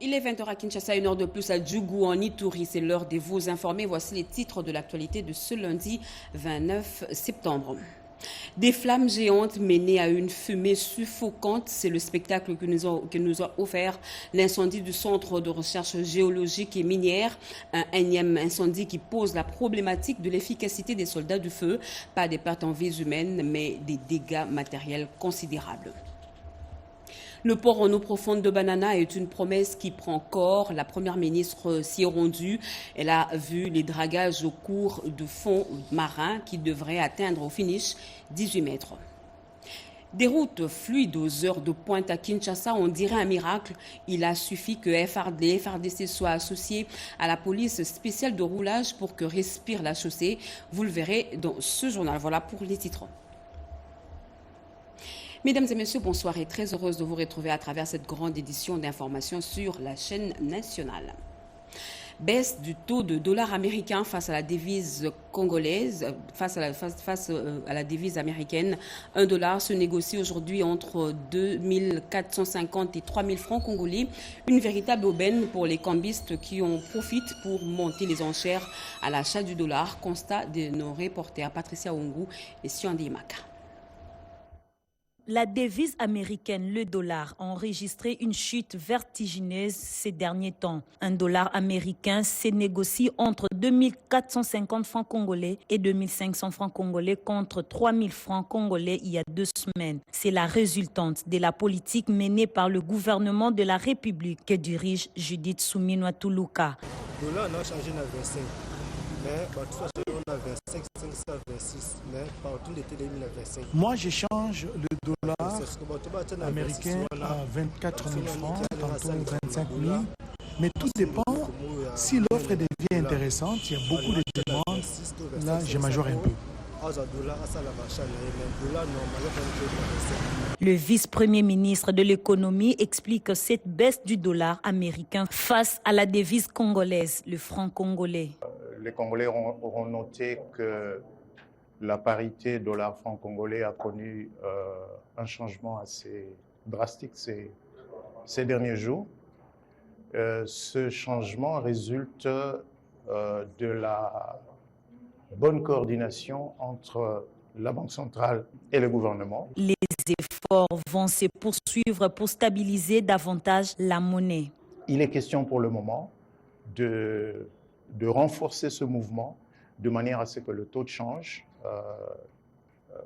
Il est 20h à Kinshasa, une heure de plus à Djougou en Ituri. C'est l'heure des vous informés. Voici les titres de l'actualité de ce lundi 29 septembre. Des flammes géantes menées à une fumée suffocante, c'est le spectacle que nous a offert l'incendie du centre de recherche géologique et minière. Un énième incendie qui pose la problématique de l'efficacité des soldats du feu. Pas des pertes en vies humaines, mais des dégâts matériels considérables. Le port en eau profonde de Banana est une promesse qui prend corps. La première ministre s'y est rendue. Elle a vu les dragages au cours de fond marin qui devraient atteindre au finish 18 mètres. Des routes fluides aux heures de pointe à Kinshasa, on dirait un miracle. Il a suffi que les FRDC soient associés à la police spéciale de roulage pour que respire la chaussée. Vous le verrez dans ce journal. Voilà pour les titres. Mesdames et messieurs, bonsoir et très heureuse de vous retrouver à travers cette grande édition d'information sur la chaîne nationale. Baisse du taux de dollar américain face à la devise congolaise, face à la devise américaine. Un dollar se négocie aujourd'hui entre 2 450 et 3 000 francs congolais. Une véritable aubaine pour les cambistes qui en profitent pour monter les enchères à l'achat du dollar. Constat de nos reporters Patricia Ongou et Siandi Maka. La devise américaine, le dollar, a enregistré une chute vertigineuse ces derniers temps. Un dollar américain se négocie entre 2 450 francs congolais et 2 500 francs congolais contre 3 000 francs congolais il y a 2 semaines. C'est la résultante de la politique menée par le gouvernement de la République que dirige Judith Suminwa Tuluka. Le dollar n'a changé dans 25. Mais de toute façon, on a 25, 526, mais partout l'été 2025. Moi, j'échange le dollar américain à 24 000 francs, tantôt 25 000. Mais tout dépend. Si l'offre devient intéressante, il y a beaucoup de demandes, là, je majore un peu. Le vice-premier ministre de l'économie explique cette baisse du dollar américain face à la devise congolaise, le franc congolais. Les Congolais auront noté que la parité dollar-franc congolais a connu un changement assez drastique ces derniers jours. Ce changement résulte de la bonne coordination entre la Banque centrale et le gouvernement. Les efforts vont se poursuivre pour stabiliser davantage la monnaie. Il est question pour le moment de renforcer ce mouvement de manière à ce que le taux de change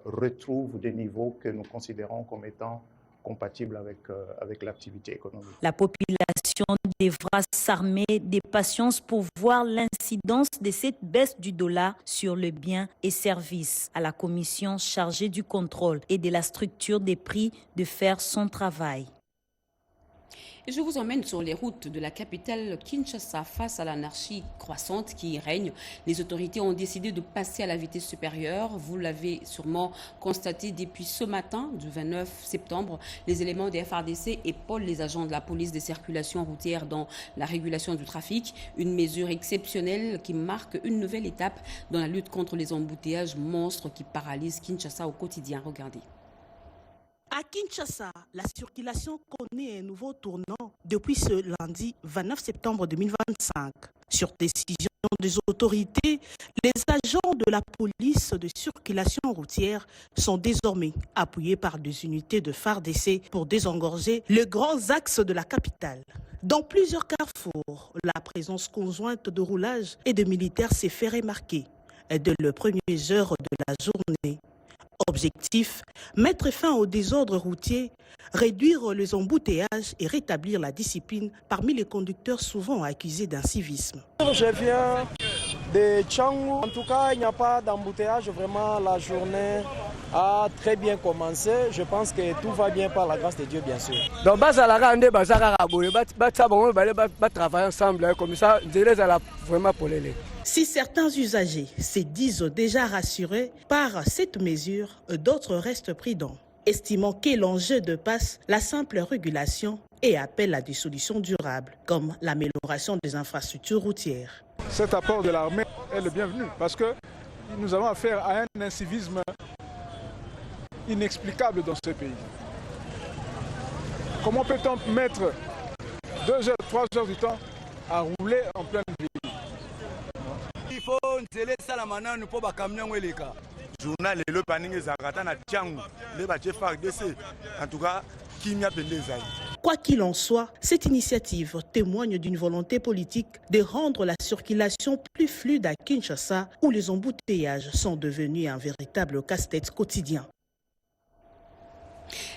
retrouve des niveaux que nous considérons comme étant compatibles avec l'activité économique. La population devra s'armer de patience pour voir l'incidence de cette baisse du dollar sur les biens et services. À la commission chargée du contrôle et de la structure des prix de faire son travail. Et je vous emmène sur les routes de la capitale Kinshasa face à l'anarchie croissante qui y règne. Les autorités ont décidé de passer à la vitesse supérieure. Vous l'avez sûrement constaté depuis ce matin du 29 septembre. Les éléments des FRDC épaulent les agents de la police des circulations routières dans la régulation du trafic. Une mesure exceptionnelle qui marque une nouvelle étape dans la lutte contre les embouteillages monstres qui paralysent Kinshasa au quotidien. Regardez. À Kinshasa, la circulation connaît un nouveau tournant depuis ce lundi 29 septembre 2025. Sur décision des autorités, les agents de la police de circulation routière sont désormais appuyés par des unités de FARDC pour désengorger les grands axes de la capitale. Dans plusieurs carrefours, la présence conjointe de roulage et de militaires s'est fait remarquer dès les premières heures de la journée. Objectif, mettre fin au désordre routier, réduire les embouteillages et rétablir la discipline parmi les conducteurs souvent accusés d'incivisme. Je viens de Tchangou. En tout cas, il n'y a pas d'embouteillage. Vraiment, la journée a très bien commencé. Je pense que tout va bien par la grâce de Dieu, bien sûr. Donc, travailler ensemble comme ça, vraiment pour les. Si certains usagers se disent déjà rassurés par cette mesure, d'autres restent prudents, estimant que l'enjeu dépasse la simple régulation et appellent à des solutions durables, comme l'amélioration des infrastructures routières. Cet apport de l'armée est le bienvenu parce que nous avons affaire à un incivisme inexplicable dans ce pays. Comment peut-on mettre 2 heures, 3 heures du temps à rouler en pleine ville. Il faut ça la manane pour ba camion weleka. Journal le planning zakata na tiangu le ba chef DC. En tout cas, kimia pendeza. Quoi qu'il en soit, cette initiative témoigne d'une volonté politique de rendre la circulation plus fluide à Kinshasa, où les embouteillages sont devenus un véritable casse-tête quotidien.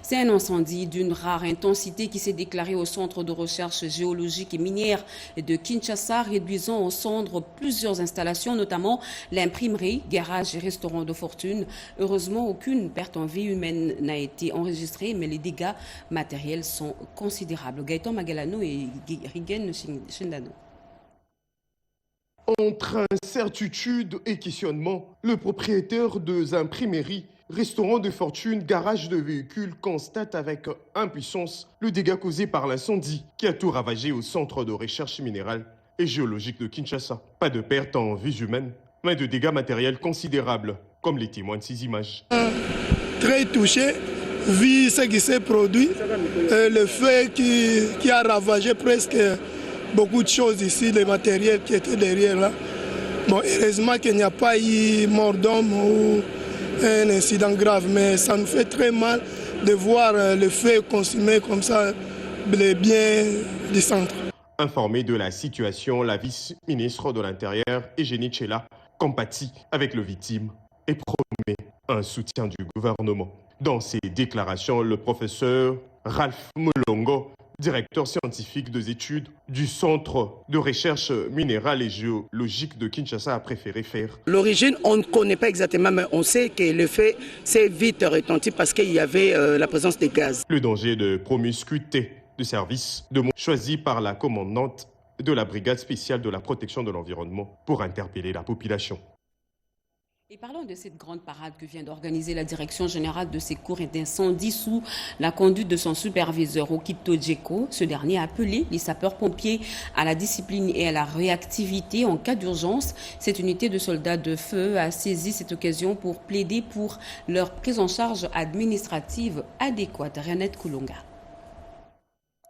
C'est un incendie d'une rare intensité qui s'est déclaré au centre de recherche géologique et minière de Kinshasa, réduisant en cendres plusieurs installations, notamment l'imprimerie, garage et restaurant de fortune. Heureusement, aucune perte en vie humaine n'a été enregistrée, mais les dégâts matériels sont considérables. Gaëtan Magalano et Rigen Shindano. Entre incertitude et questionnement, le propriétaire de imprimeries, restaurant de fortune, garage de véhicules constate avec impuissance le dégât causé par l'incendie qui a tout ravagé au centre de recherche minérale et géologique de Kinshasa. Pas de perte en vies humaines, mais de dégâts matériels considérables, comme les témoignent ces images. Très touché, vu ce qui s'est produit, le feu qui a ravagé presque beaucoup de choses ici, les matériels qui étaient derrière là. Bon, heureusement qu'il n'y a pas eu mort d'homme ou un incident grave, mais ça nous fait très mal de voir le feu consumer comme ça les biens du centre. Informé de la situation, la vice-ministre de l'Intérieur, Eugénie Tchela, compatit avec le victime et promet un soutien du gouvernement. Dans ses déclarations, le professeur Ralph Mulongo, directeur scientifique des études du Centre de recherche minérale et géologique de Kinshasa, a préféré faire. L'origine, on ne connaît pas exactement, mais on sait que le fait s'est vite retenti parce qu'il y avait la présence de gaz. Le danger de promiscuité de service choisi par la commandante de la brigade spéciale de la protection de l'environnement pour interpeller la population. Et parlons de cette grande parade que vient d'organiser la Direction générale de secours et d'incendie sous la conduite de son superviseur Okito Djeko. Ce dernier a appelé les sapeurs-pompiers à la discipline et à la réactivité en cas d'urgence. Cette unité de soldats de feu a saisi cette occasion pour plaider pour leur prise en charge administrative adéquate. Renette Koulonga.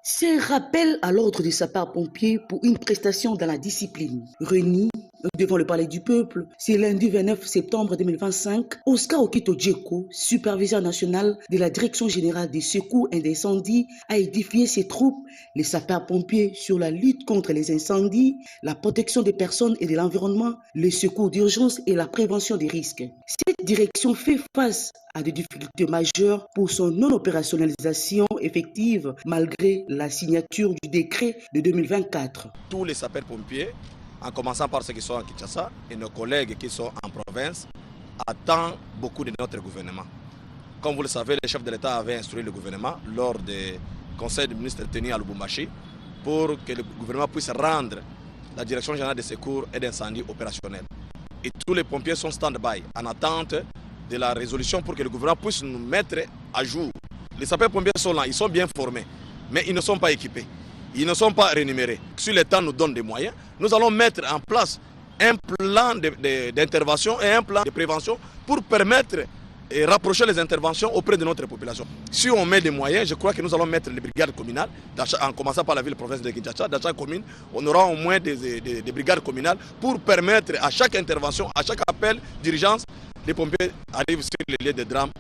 C'est un rappel à l'ordre des sapeurs-pompiers pour une prestation dans la discipline. Réunis devant le Palais du Peuple, c'est lundi 29 septembre 2025, Oscar Okito Djeko, superviseur national de la Direction générale des secours et des incendies, a édifié ses troupes, les sapeurs-pompiers, sur la lutte contre les incendies, la protection des personnes et de l'environnement, les secours d'urgence et la prévention des risques. Cette direction fait face à des difficultés majeures pour son non-opérationnalisation effective malgré la signature du décret de 2024. Tous les sapeurs-pompiers, en commençant par ceux qui sont à Kinshasa et nos collègues qui sont en province, attendent beaucoup de notre gouvernement. Comme vous le savez, le chef de l'État avait instruit le gouvernement lors des conseils de ministres tenus à Lubumbashi pour que le gouvernement puisse rendre la Direction générale des secours et d'incendie opérationnelle. Et tous les pompiers sont stand-by en attente de la résolution pour que le gouvernement puisse nous mettre à jour. Les sapeurs-pompiers sont là, ils sont bien formés, mais ils ne sont pas équipés. Ils ne sont pas rémunérés. Si l'État nous donne des moyens, nous allons mettre en place un plan d'intervention et un plan de prévention pour permettre et rapprocher les interventions auprès de notre population. Si on met des moyens, je crois que nous allons mettre les brigades communales, en commençant par la ville-province de Kinshasa, dans chaque commune, on aura au moins des brigades communales pour permettre à chaque intervention, à chaque appel d'urgence, les pompiers arrivent sur les lieux de drame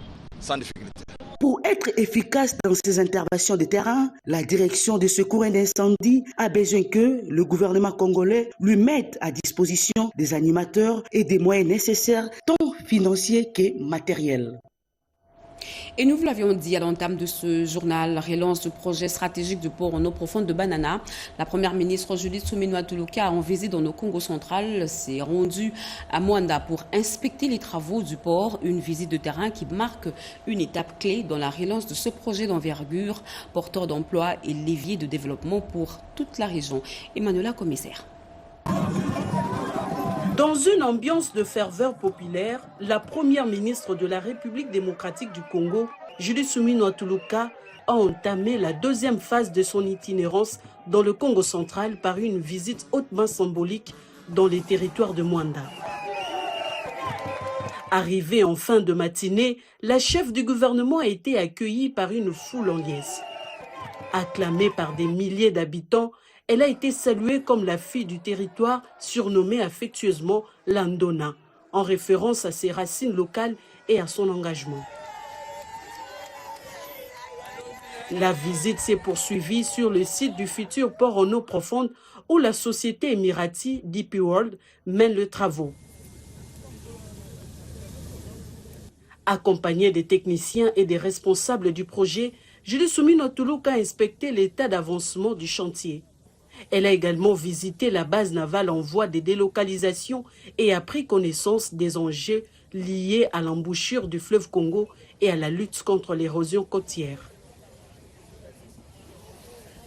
sans difficulté. Pour être efficace dans ces interventions de terrain, la Direction des secours et d'incendie a besoin que le gouvernement congolais lui mette à disposition des animateurs et des moyens nécessaires, tant financiers que matériels. Et nous vous l'avions dit à l'entame de ce journal, la relance du projet stratégique du port en eau profonde de Banana. La première ministre Judith Suminwa Tuluka, en visite dans le Congo central, s'est rendue à Mwanda pour inspecter les travaux du port. Une visite de terrain qui marque une étape clé dans la relance de ce projet d'envergure, porteur d'emploi et levier de développement pour toute la région. Emmanuela Commissaire. Dans une ambiance de ferveur populaire, la première ministre de la République démocratique du Congo, Judith Suminwa Tuluka, a entamé la deuxième phase de son itinérance dans le Congo central par une visite hautement symbolique dans les territoires de Mwanda. Arrivée en fin de matinée, la chef du gouvernement a été accueillie par une foule en liesse. Acclamée par des milliers d'habitants, elle a été saluée comme la fille du territoire, surnommée affectueusement Landona, en référence à ses racines locales et à son engagement. La visite s'est poursuivie sur le site du futur port en eau profonde où la société émirati DP World mène les travaux. Accompagné des techniciens et des responsables du projet, Julie Soumino Toulouk a inspecté l'état d'avancement du chantier. Elle a également visité la base navale en voie de délocalisation et a pris connaissance des enjeux liés à l'embouchure du fleuve Congo et à la lutte contre l'érosion côtière.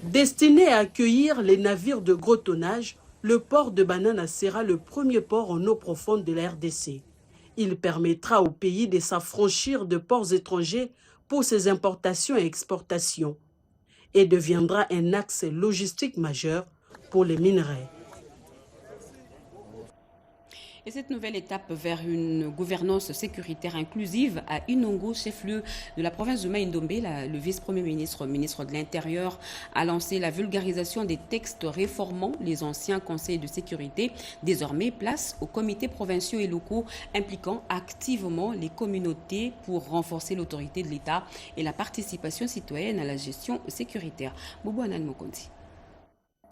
Destiné à accueillir les navires de gros tonnage, le port de Banana sera le premier port en eau profonde de la RDC. Il permettra au pays de s'affranchir de ports étrangers pour ses importations et exportations et deviendra un axe logistique majeur pour les minerais. Et cette nouvelle étape vers une gouvernance sécuritaire inclusive à Inongo, chef-lieu de la province de Mai-Ndombe, le vice-premier ministre, ministre de l'Intérieur, a lancé la vulgarisation des textes réformant les anciens conseils de sécurité. Désormais, place aux comités provinciaux et locaux impliquant activement les communautés pour renforcer l'autorité de l'État et la participation citoyenne à la gestion sécuritaire. Bobo Anan Mokonti.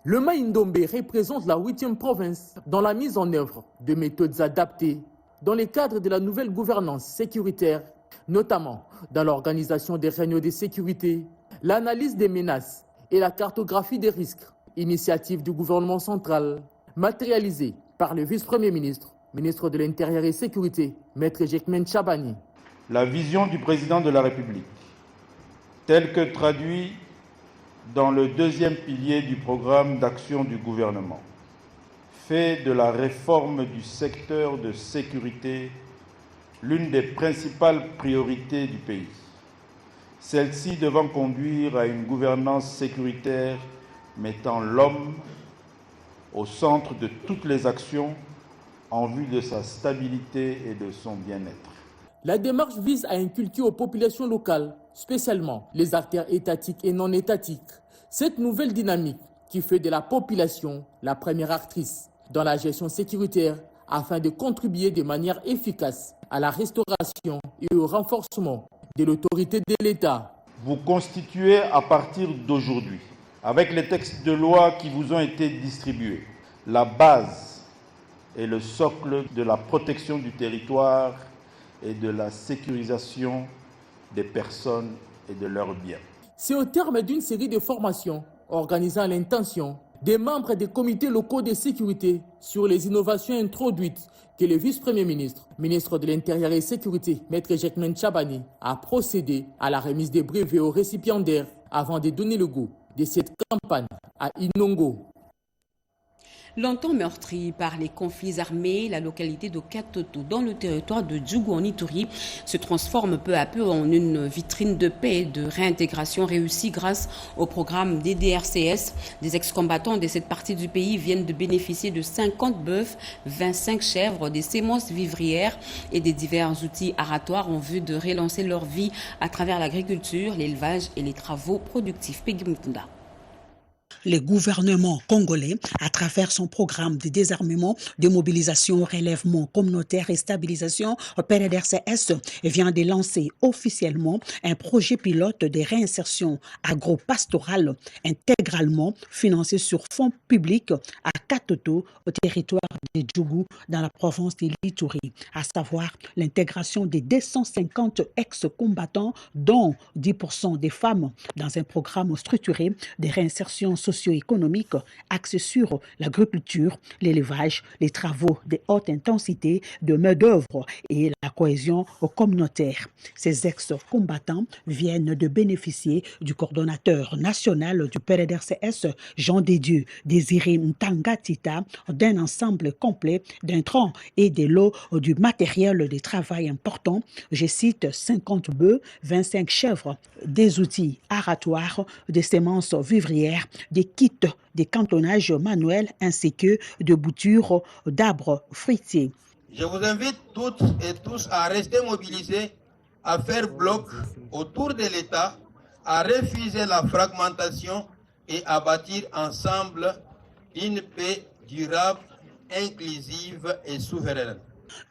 Le Mai-Ndombe représente la 8e province dans la mise en œuvre de méthodes adaptées dans le cadre de la nouvelle gouvernance sécuritaire, notamment dans l'organisation des réunions de sécurité, l'analyse des menaces et la cartographie des risques, initiative du gouvernement central, matérialisée par le vice-premier ministre, ministre de l'Intérieur et Sécurité, Maître Jekmen Chabani. La vision du président de la République, telle que traduite dans le deuxième pilier du programme d'action du gouvernement, fait de la réforme du secteur de sécurité l'une des principales priorités du pays. Celle-ci devant conduire à une gouvernance sécuritaire mettant l'homme au centre de toutes les actions en vue de sa stabilité et de son bien-être. La démarche vise à inculquer aux populations locales, spécialement les acteurs étatiques et non étatiques, cette nouvelle dynamique qui fait de la population la première actrice dans la gestion sécuritaire afin de contribuer de manière efficace à la restauration et au renforcement de l'autorité de l'État. Vous constituez à partir d'aujourd'hui, avec les textes de loi qui vous ont été distribués, la base et le socle de la protection du territoire et de la sécurisation des personnes et de leurs biens. C'est au terme d'une série de formations organisant l'intention des membres des comités locaux de sécurité sur les innovations introduites que le vice-premier ministre, ministre de l'Intérieur et Sécurité, Maître Jekmen Chabani, a procédé à la remise des brevets aux récipiendaires avant de donner le goût de cette campagne à Inongo. Longtemps meurtrie par les conflits armés, la localité de Katoto, dans le territoire de Djougou en Ituri, se transforme peu à peu en une vitrine de paix et de réintégration réussie grâce au programme DDRCS. Des ex-combattants de cette partie du pays viennent de bénéficier de 50 bœufs, 25 chèvres, des semences vivrières et des divers outils aratoires en vue de relancer leur vie à travers l'agriculture, l'élevage et les travaux productifs. Peggy Mukunda. Le gouvernement congolais, à travers son programme de désarmement, de mobilisation, relèvement communautaire et stabilisation PRDRCS, vient de lancer officiellement un projet pilote de réinsertion agro-pastorale intégralement financé sur fonds publics à Katoto, au territoire de Djougou, dans la province de l'Ituri, à savoir l'intégration des 250 ex-combattants, dont 10% des femmes, dans un programme structuré de réinsertion socio-économique axé sur l'agriculture, l'élevage, les travaux de haute intensité, de main-d'œuvre et la cohésion communautaire. Ces ex-combattants viennent de bénéficier du coordonnateur national du PRDRCS, Jean Dédieu, Désiré Ntangatita, d'un ensemble complet d'intrants et de lots du matériel de travail important. Je cite 50 bœufs, 25 chèvres, des outils aratoires, des semences vivrières, des kits de cantonnage manuel ainsi que de boutures d'arbres fruitiers. Je vous invite toutes et tous à rester mobilisés, à faire bloc autour de l'État à refuser la fragmentation et à bâtir ensemble une paix durable, inclusive et souveraine.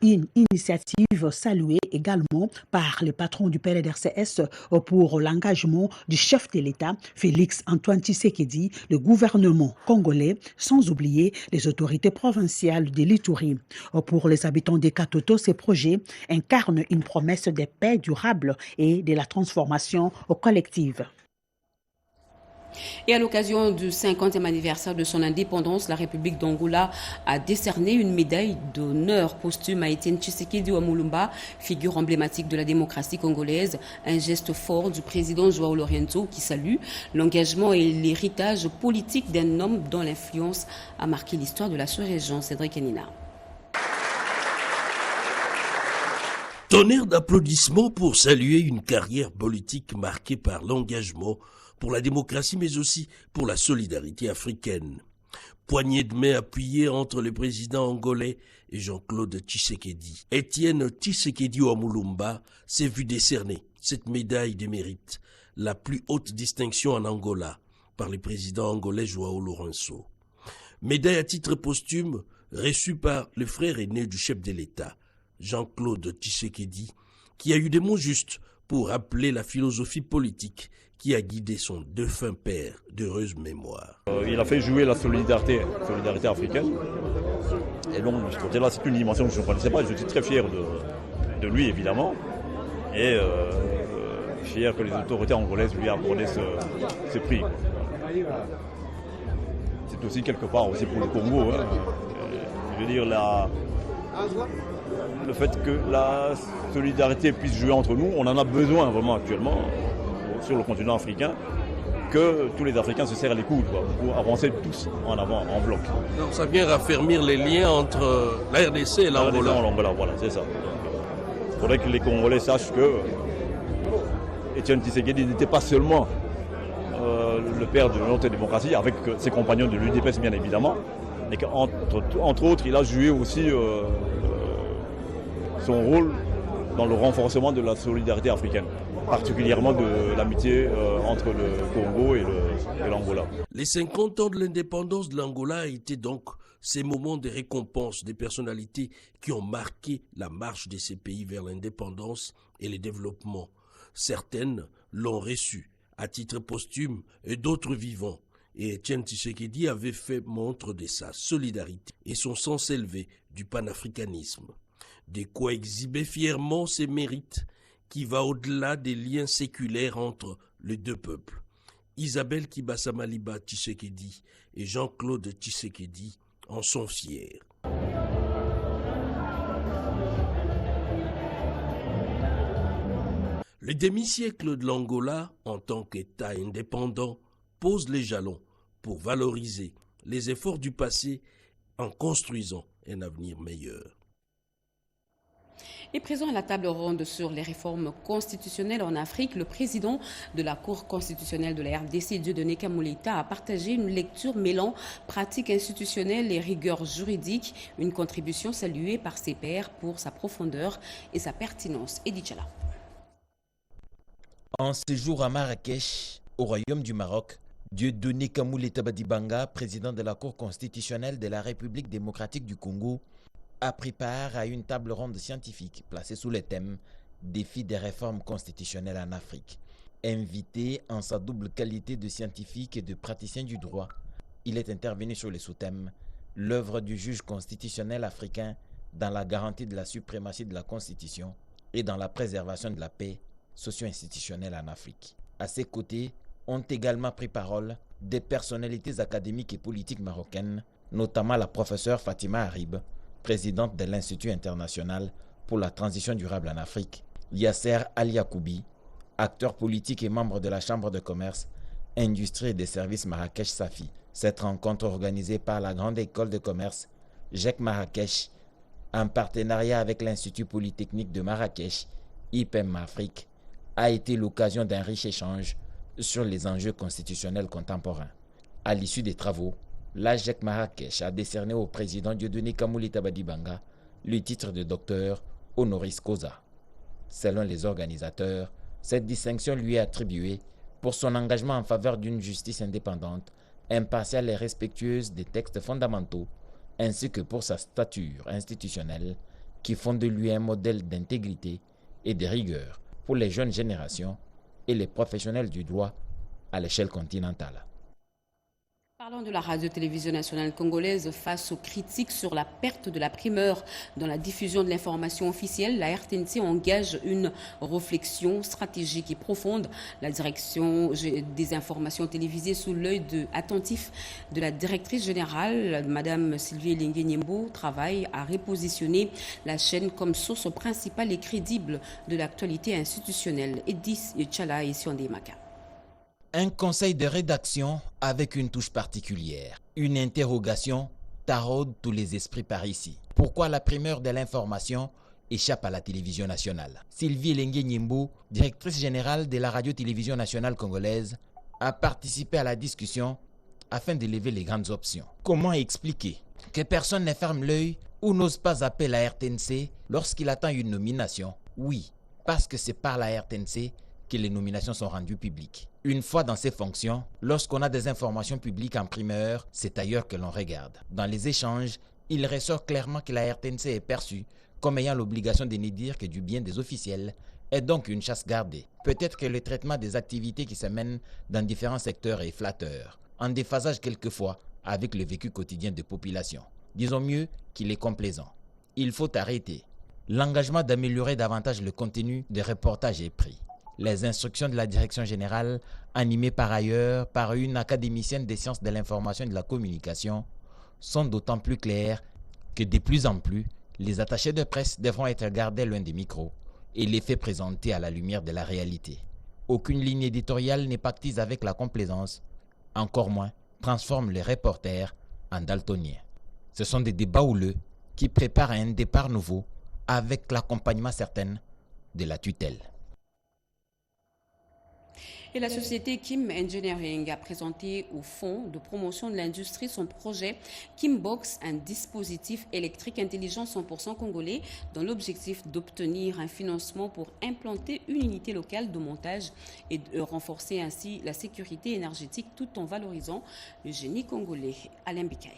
Une initiative saluée également par le patron du PLDRCS pour l'engagement du chef de l'État, Félix Antoine Tshisekedi, le gouvernement congolais, sans oublier les autorités provinciales de l'Ituri. Pour les habitants des Katoto, ces projets incarnent une promesse de paix durable et de la transformation collective. Et à l'occasion du 50e anniversaire de son indépendance, la République d'Angola a décerné une médaille d'honneur posthume à Etienne Tshisekedi Wamulumba, figure emblématique de la démocratie congolaise, un geste fort du président João Lourenço qui salue l'engagement et l'héritage politique d'un homme dont l'influence a marqué l'histoire de la sous-région. Cédric Enina. Tonnerre d'applaudissements pour saluer une carrière politique marquée par l'engagement pour la démocratie, mais aussi pour la solidarité africaine. Poignée de main appuyée entre le président angolais et Jean-Claude Tshisekedi. Etienne Tshisekedi Wamulumba s'est vu décerner cette médaille de mérite, la plus haute distinction en Angola, par le président angolais João Lourenço. Médaille à titre posthume reçue par le frère aîné du chef de l'État, Jean-Claude Tshisekedi, qui a eu des mots justes pour rappeler la philosophie politique qui a guidé son défunt père d'heureuse mémoire. Il a fait jouer la solidarité africaine. Et donc, de ce côté-là, c'est une dimension que je ne connaissais pas. Je suis très fier de lui, évidemment. Et fier que les autorités angolaises lui aient accordé ce prix. C'est aussi quelque part aussi pour le Congo. Hein. Je veux dire, le fait que la solidarité puisse jouer entre nous, on en a besoin vraiment actuellement sur le continent africain, que tous les Africains se serrent les coudes pour avancer tous en avant, en bloc. Donc ça vient raffermir les liens entre la RDC et l'Angola. Voilà, c'est ça. Il faudrait que les Congolais sachent que Etienne Tshisekedi n'était pas seulement le père de notre démocratie, avec ses compagnons de l'UDPS bien évidemment, mais qu'entre autres, il a joué aussi son rôle dans le renforcement de la solidarité africaine, particulièrement de l'amitié entre le Congo et l'Angola. Les 50 ans de l'indépendance de l'Angola étaient donc ces moments de récompense des personnalités qui ont marqué la marche de ces pays vers l'indépendance et le développement. Certaines l'ont reçu à titre posthume et d'autres vivants. Et Etienne Tshisekedi avait fait montre de sa solidarité et son sens élevé du panafricanisme. De quoi exhiber fièrement ses mérites qui va au-delà des liens séculaires entre les deux peuples. Isabelle Kibasamaliba Tshisekedi et Jean-Claude Tshisekedi en sont fiers. Le demi-siècle de l'Angola, en tant qu'État indépendant, pose les jalons pour valoriser les efforts du passé en construisant un avenir meilleur. Et présent à la table ronde sur les réformes constitutionnelles en Afrique, le président de la Cour constitutionnelle de la RDC, Dieudonné Kamoleta, a partagé une lecture mêlant pratique institutionnelle et rigueur juridique, une contribution saluée par ses pairs pour sa profondeur et sa pertinence. Edith Chala. En séjour à Marrakech, au Royaume du Maroc, Dieudonné Kamoleta Badibanga, président de la Cour constitutionnelle de la République démocratique du Congo, a pris part à une table ronde scientifique placée sous le thème « Défi des réformes constitutionnelles en Afrique ». Invité en sa double qualité de scientifique et de praticien du droit, il est intervenu sur le sous-thème « L'œuvre du juge constitutionnel africain dans la garantie de la suprématie de la Constitution et dans la préservation de la paix socio-institutionnelle en Afrique ». À ses côtés ont également pris parole des personnalités académiques et politiques marocaines, notamment la professeure Fatima Harib, présidente de l'Institut international pour la transition durable en Afrique, Yasser Al-Yakoubi, acteur politique et membre de la Chambre de commerce, industrie et des services Marrakech Safi. Cette rencontre organisée par la Grande École de commerce GEC Marrakech, en partenariat avec l'Institut polytechnique de Marrakech, IPM Afrique, a été l'occasion d'un riche échange sur les enjeux constitutionnels contemporains. À l'issue des travaux, la GEC Marrakech a décerné au président Dieudonné Kamoleta Badibanga le titre de docteur honoris causa. Selon les organisateurs, cette distinction lui est attribuée pour son engagement en faveur d'une justice indépendante, impartiale et respectueuse des textes fondamentaux, ainsi que pour sa stature institutionnelle qui font de lui un modèle d'intégrité et de rigueur pour les jeunes générations et les professionnels du droit à l'échelle continentale. Parlons de la radio-télévision nationale congolaise face aux critiques sur la perte de la primeur dans la diffusion de l'information officielle. La RTNC engage une réflexion stratégique et profonde. La direction des informations télévisées sous l'œil attentif de la directrice générale, Mme Sylvie Elengue-Nyembo, travaille à repositionner la chaîne comme source principale et crédible de l'actualité institutionnelle. Edith Chala et Siondé Maka. Un conseil de rédaction avec une touche particulière. Une interrogation taraude tous les esprits par ici. Pourquoi la primeur de l'information échappe à la télévision nationale? Sylvie Elengue-Nyembo, directrice générale de la radio-télévision nationale congolaise, a participé à la discussion afin d'élever les grandes options. Comment expliquer que personne ne ferme l'œil ou n'ose pas appeler la RTNC lorsqu'il attend une nomination? Oui, parce que c'est par la RTNC que les nominations sont rendues publiques. Une fois dans ces fonctions, lorsqu'on a des informations publiques en primeur, c'est ailleurs que l'on regarde. Dans les échanges, il ressort clairement que la RTNC est perçue comme ayant l'obligation de ne dire que du bien des officiels et donc une chasse gardée. Peut-être que le traitement des activités qui se mènent dans différents secteurs est flatteur, en déphasage quelquefois avec le vécu quotidien des populations. Disons mieux qu'il est complaisant. Il faut arrêter. L'engagement d'améliorer davantage le contenu des reportages est pris. Les instructions de la direction générale, animées par ailleurs par une académicienne des sciences de l'information et de la communication, sont d'autant plus claires que de plus en plus, les attachés de presse devront être gardés loin des micros et les faits présentés à la lumière de la réalité. Aucune ligne éditoriale n'est pactise avec la complaisance, encore moins transforme les reporters en daltoniens. Ce sont des débats houleux qui préparent un départ nouveau avec l'accompagnement certain de la tutelle. Et la société Kim Engineering a présenté au Fonds de promotion de l'industrie son projet Kimbox, un dispositif électrique intelligent 100% congolais, dans l'objectif d'obtenir un financement pour implanter une unité locale de montage et de renforcer ainsi la sécurité énergétique tout en valorisant le génie congolais. Alain Bikaï.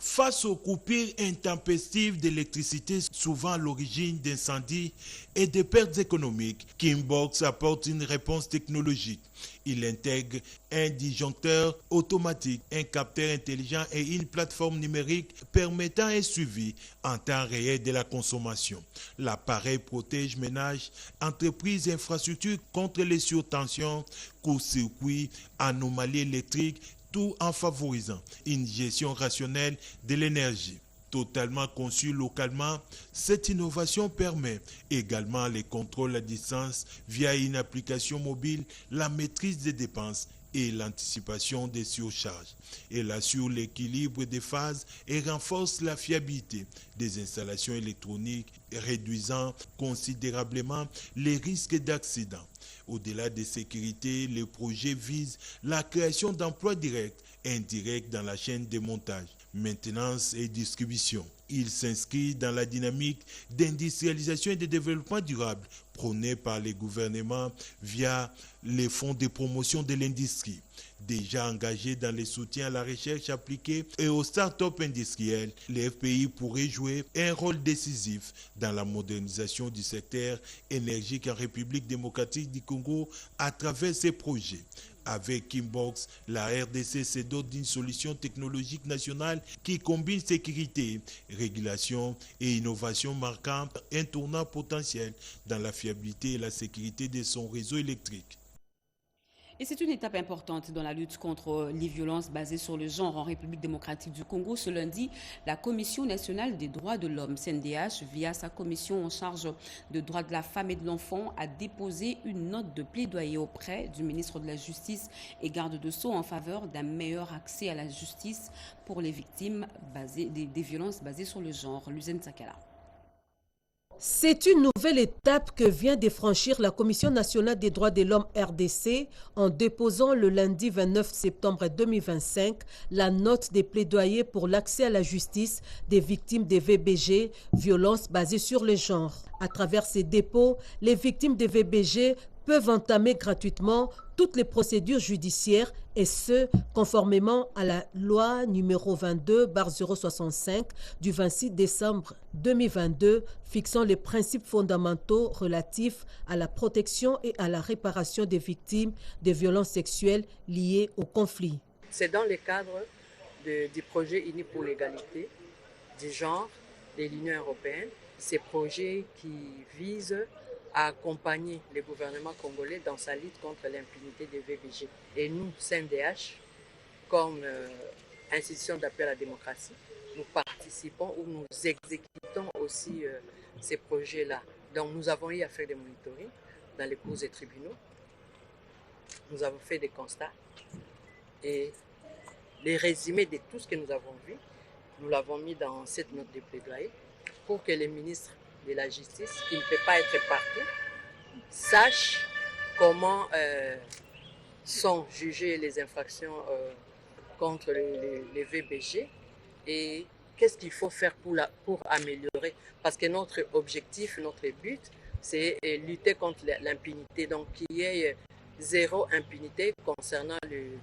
Face aux coupures intempestives d'électricité, souvent à l'origine d'incendies et de pertes économiques, Kimbox apporte une réponse technologique. Il intègre un disjoncteur automatique, un capteur intelligent et une plateforme numérique permettant un suivi en temps réel de la consommation. L'appareil protège ménages, entreprises et infrastructures contre les surtensions, court-circuits, anomalies électriques, tout en favorisant une gestion rationnelle de l'énergie. Totalement conçue localement, cette innovation permet également les contrôles à distance via une application mobile, la maîtrise des dépenses et l'anticipation des surcharges. Elle assure l'équilibre des phases et renforce la fiabilité des installations électroniques, réduisant considérablement les risques d'accident. Au-delà de sécurité, le projet vise la création d'emplois directs et indirects dans la chaîne de montage, maintenance et distribution. Il s'inscrit dans la dynamique d'industrialisation et de développement durable prônée par les gouvernements via les fonds de promotion de l'industrie. Déjà engagés dans le soutien à la recherche appliquée et aux start-up industrielles, les FPI pourraient jouer un rôle décisif dans la modernisation du secteur énergique en République démocratique du Congo à travers ces projets. Avec Kimbox, la RDC se dote d'une solution technologique nationale qui combine sécurité, régulation et innovation, marquant un tournant potentiel dans la fiabilité et la sécurité de son réseau électrique. Et c'est une étape importante dans la lutte contre les violences basées sur le genre en République démocratique du Congo. Ce lundi, la Commission nationale des droits de l'homme, CNDH, via sa commission en charge des droits de la femme et de l'enfant, a déposé une note de plaidoyer auprès du ministre de la Justice et garde de Sceaux en faveur d'un meilleur accès à la justice pour les victimes des violences basées sur le genre. Luzen Sakala. C'est une nouvelle étape que vient de franchir la Commission nationale des droits de l'homme RDC en déposant le lundi 29 septembre 2025 la note des plaidoyers pour l'accès à la justice des victimes des VBG, violences basées sur le genre. À travers ces dépôts, les victimes des VBG peuvent entamer gratuitement toutes les procédures judiciaires et ce, conformément à la loi numéro 22/065 du 26 décembre 2022 fixant les principes fondamentaux relatifs à la protection et à la réparation des victimes de violences sexuelles liées au conflit. C'est dans le cadre du projet Unis pour l'égalité du genre de l'Union européenne, ces projets qui visent à accompagner le gouvernement congolais dans sa lutte contre l'impunité des VBG. Et nous, CNDH, comme institution d'appui à la démocratie, nous participons ou nous exécutons aussi ces projets-là. Donc nous avons eu à faire des monitorings dans les cours et tribunaux. Nous avons fait des constats et les résumés de tout ce que nous avons vu, nous l'avons mis dans cette note de plaidoyer pour que les ministres de la justice, qui ne peut pas être partout, sachent comment sont jugées les infractions contre les VBG et qu'est-ce qu'il faut faire pour améliorer. Parce que notre objectif, notre but, c'est lutter contre l'impunité. Donc, qu'il y ait zéro impunité concernant les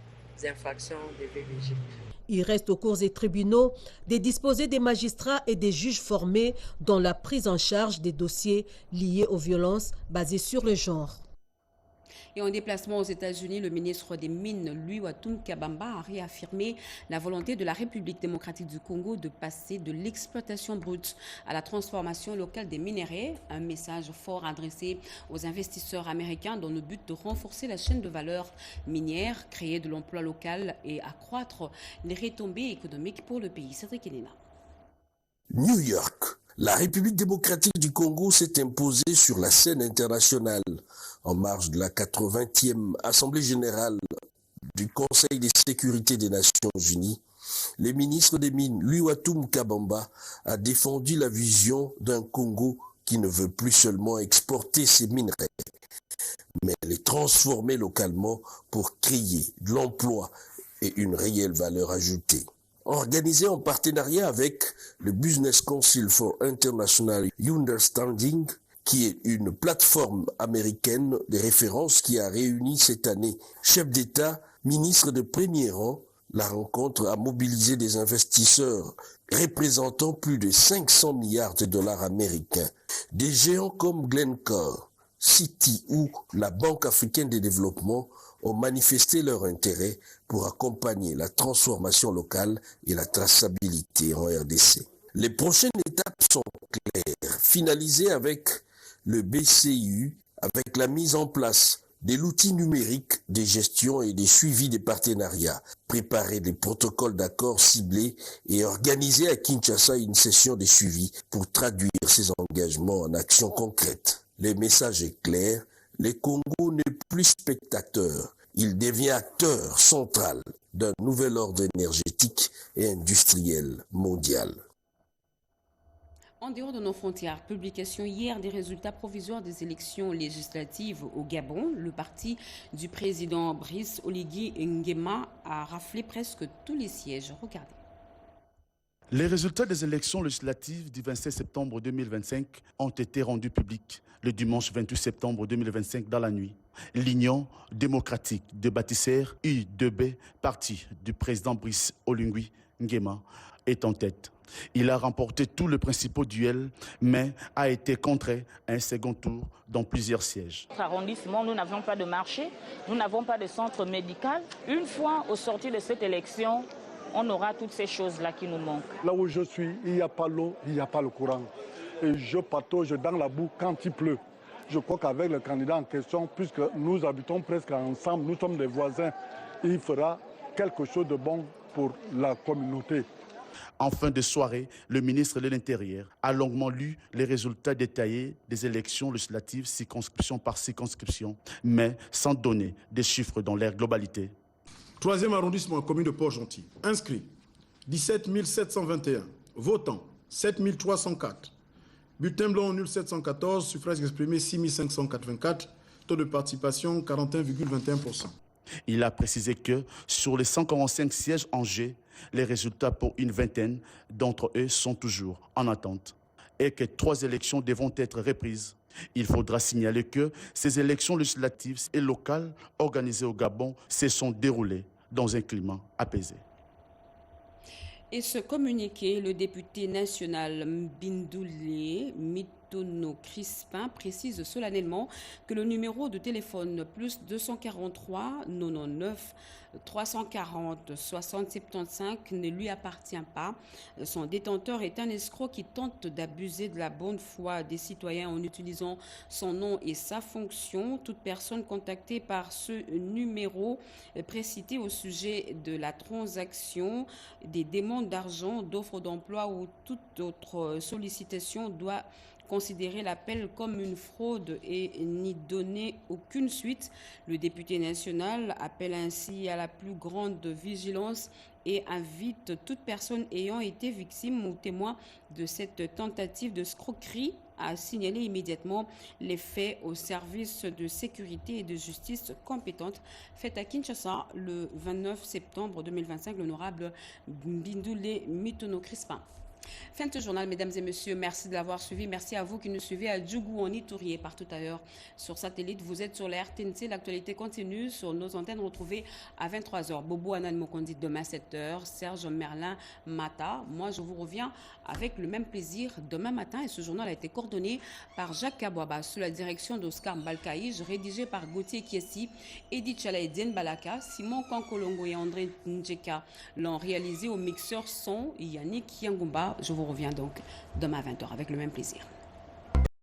infractions des VBG. Il reste aux cours et tribunaux de disposer des magistrats et des juges formés dans la prise en charge des dossiers liés aux violences basées sur le genre. Et en déplacement aux États-Unis, le ministre des Mines, Louis Watum Kabamba, a réaffirmé la volonté de la République démocratique du Congo de passer de l'exploitation brute à la transformation locale des minerais. Un message fort adressé aux investisseurs américains dans le but de renforcer la chaîne de valeur minière, créer de l'emploi local et accroître les retombées économiques pour le pays. Cédric Elena. New York. La République démocratique du Congo s'est imposée sur la scène internationale en marge de la 80e Assemblée générale du Conseil de sécurité des Nations unies. Le ministre des Mines, Louis Watum Kabamba, a défendu la vision d'un Congo qui ne veut plus seulement exporter ses minerais, mais les transformer localement pour créer de l'emploi et une réelle valeur ajoutée. Organisé en partenariat avec le Business Council for International Understanding, qui est une plateforme américaine de référence qui a réuni cette année chefs d'État, ministres de premier rang. La rencontre a mobilisé des investisseurs représentant plus de 500 milliards de dollars américains. Des géants comme Glencore, Citi ou la Banque africaine de développement ont manifesté leur intérêt pour accompagner la transformation locale et la traçabilité en RDC. Les prochaines étapes sont claires, finalisées avec le BCIU, avec la mise en place de l'outil numérique de gestion et de suivi des partenariats, préparer des protocoles d'accords ciblés et organiser à Kinshasa une session de suivi pour traduire ces engagements en actions concrètes. Le message est clair, le Congo n'est plus spectateur, il devient acteur central d'un nouvel ordre énergétique et industriel mondial. En dehors de nos frontières, publication hier des résultats provisoires des élections législatives au Gabon, le parti du président Brice Oligui Nguema a raflé presque tous les sièges. Regardez. Les résultats des élections législatives du 27 septembre 2025 ont été rendus publics le dimanche 28 septembre 2025 dans la nuit. L'Union démocratique de bâtisseurs U2B, parti du président Brice Oligui Nguema, est en tête. Il a remporté tous les principaux duels, mais a été contré à un second tour dans plusieurs sièges. Notre arrondissement, nous n'avions pas de marché, nous n'avons pas de centre médical. Une fois au sortir de cette élection, on aura toutes ces choses-là qui nous manquent. Là où je suis, il n'y a pas l'eau, il n'y a pas le courant. Et je patauge dans la boue quand il pleut. Je crois qu'avec le candidat en question, puisque nous habitons presque ensemble, nous sommes des voisins, il fera quelque chose de bon pour la communauté. En fin de soirée, le ministre de l'Intérieur a longuement lu les résultats détaillés des élections législatives circonscription par circonscription, mais sans donner des chiffres dans leur globalité. 3e arrondissement, commune de Port-Gentil. Inscrits 17 721. Votants 7 304. Bulletin blanc nul 714. Suffrages exprimés 6 584. Taux de participation 41,21%. Il a précisé que sur les 145 sièges en jeu, les résultats pour une vingtaine d'entre eux sont toujours en attente et que 3 élections devront être reprises Il faudra signaler que ces élections législatives et locales organisées au Gabon se sont déroulées dans un climat apaisé. Et ce communiqué, le député national Mbindoulé Mitono Crispin précise solennellement que le numéro de téléphone plus 243 99 340 60 75 ne lui appartient pas. Son détenteur est un escroc qui tente d'abuser de la bonne foi des citoyens en utilisant son nom et sa fonction. Toute personne contactée par ce numéro précité au sujet de la transaction, des demandes d'argent, d'offres d'emploi ou toute autre sollicitation doit considérer l'appel comme une fraude et n'y donner aucune suite. Le député national appelle ainsi à la plus grande vigilance et invite toute personne ayant été victime ou témoin de cette tentative de escroquerie à signaler immédiatement les faits aux services de sécurité et de justice compétentes. Fait à Kinshasa le 29 septembre 2025, l'honorable Mbindoulé Mitono Crispin. Fin de ce journal, mesdames et messieurs, merci de l'avoir suivi. Merci à vous qui nous suivez à Djougou en Ituri et partout ailleurs sur satellite. Vous êtes sur la RTNC, l'actualité continue sur nos antennes retrouvées à 23h. Bobo Anan Mokondi demain 7h, Serge Merlin Mata. Moi, je vous reviens avec le même plaisir demain matin. Et ce journal a été coordonné par Jacques Kabouaba sous la direction d'Oscar Mbalkaïj, rédigé par Gauthier Kiesi, Edith Chalaïdien Balaka, Simon Kankolongo et André Ndjeka l'ont réalisé au mixeur son Yannick Yangumba. Je vous reviens donc demain à 20h avec le même plaisir.